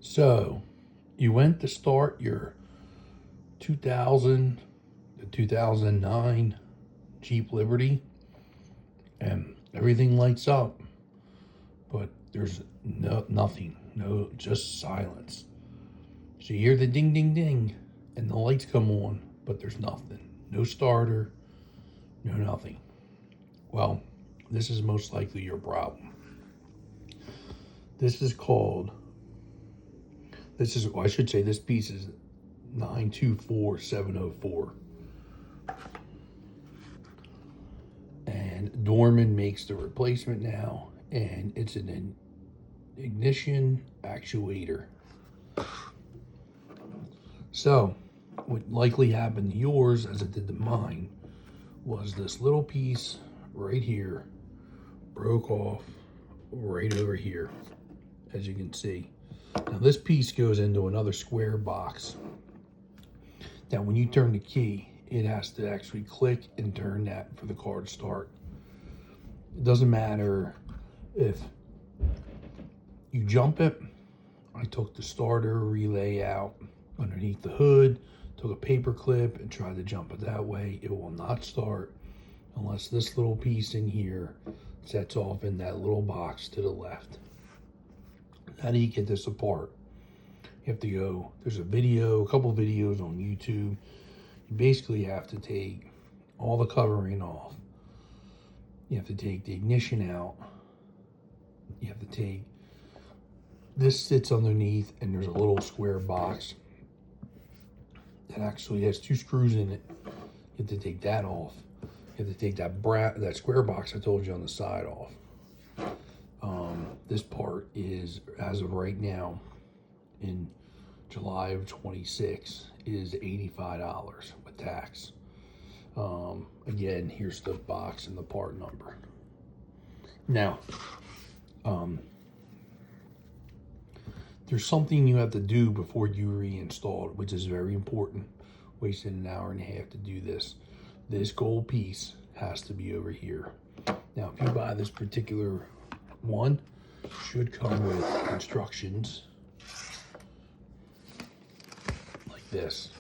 So, you went to start your 2000 to 2009 Jeep Liberty, and everything lights up, but there's nothing, just silence. So you hear the ding, ding, ding, and the lights come on, but there's nothing. No starter, no nothing. Well, this is most likely your problem. This I should say this piece is 924704. And Dorman makes the replacement now, and it's an ignition actuator. So, what likely happened to yours, as it did to mine, was this little piece right here broke off right over here, as you can see. Now this piece goes into another square box. Now when you turn the key, it has to actually click and turn that for the car to start. It doesn't matter if you jump it. I took the starter relay out underneath the hood, took a paper clip and tried to jump it that way. It will not start unless this little piece in here sets off in that little box to the left. How do you get this apart? You have to go, there's a couple videos on YouTube. You basically have to take all the covering off. You have to take the ignition out. You have to take, this sits underneath and there's a little square box that actually has 2 screws in it. You have to take that off. You have to take that square box I told you on the side off. This part is, as of right now, in July of 26, is $85 with tax. Again, here's the box and the part number. Now, there's something you have to do before you reinstall it, which is very important. Wasted an hour and a half to do this. This gold piece has to be over here. Now, if you buy this particular one, it should come with instructions like this.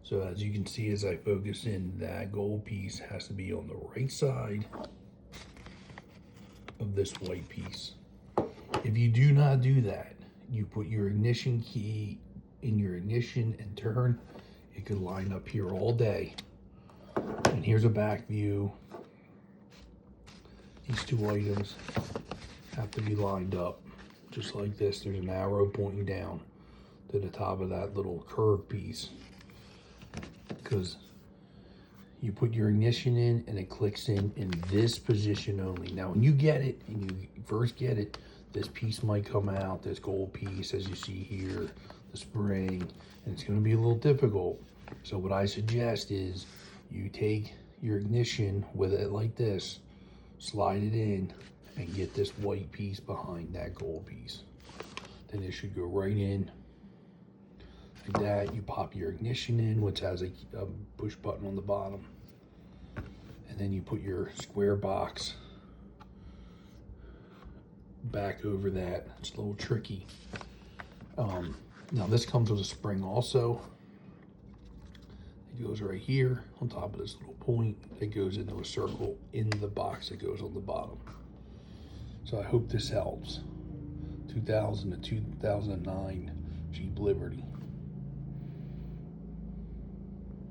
So as you can see, as I focus in, that gold piece has to be on the right side of this white piece. If you do not do that, you put your ignition key in your ignition and turn, it could line up here all day. And here's a back view. These 2 items have to be lined up just like this. There's an arrow pointing down to the top of that little curved piece, because you put your ignition in and it clicks in this position only. Now when you get it and you first get it, this piece might come out, this gold piece, as you see here, the spring, and it's going to be a little difficult. So what I suggest is you take your ignition with it like this, slide it in, and get this white piece behind that gold piece. Then it should go right in like that. You pop your ignition in, which has a push button on the bottom, and then you put your square box back over that. It's a little tricky. Now this comes with a spring also. It goes right here on top of this little point. It goes into a circle in the box that goes on the bottom. So I hope this helps. 2000 to 2009 Jeep Liberty.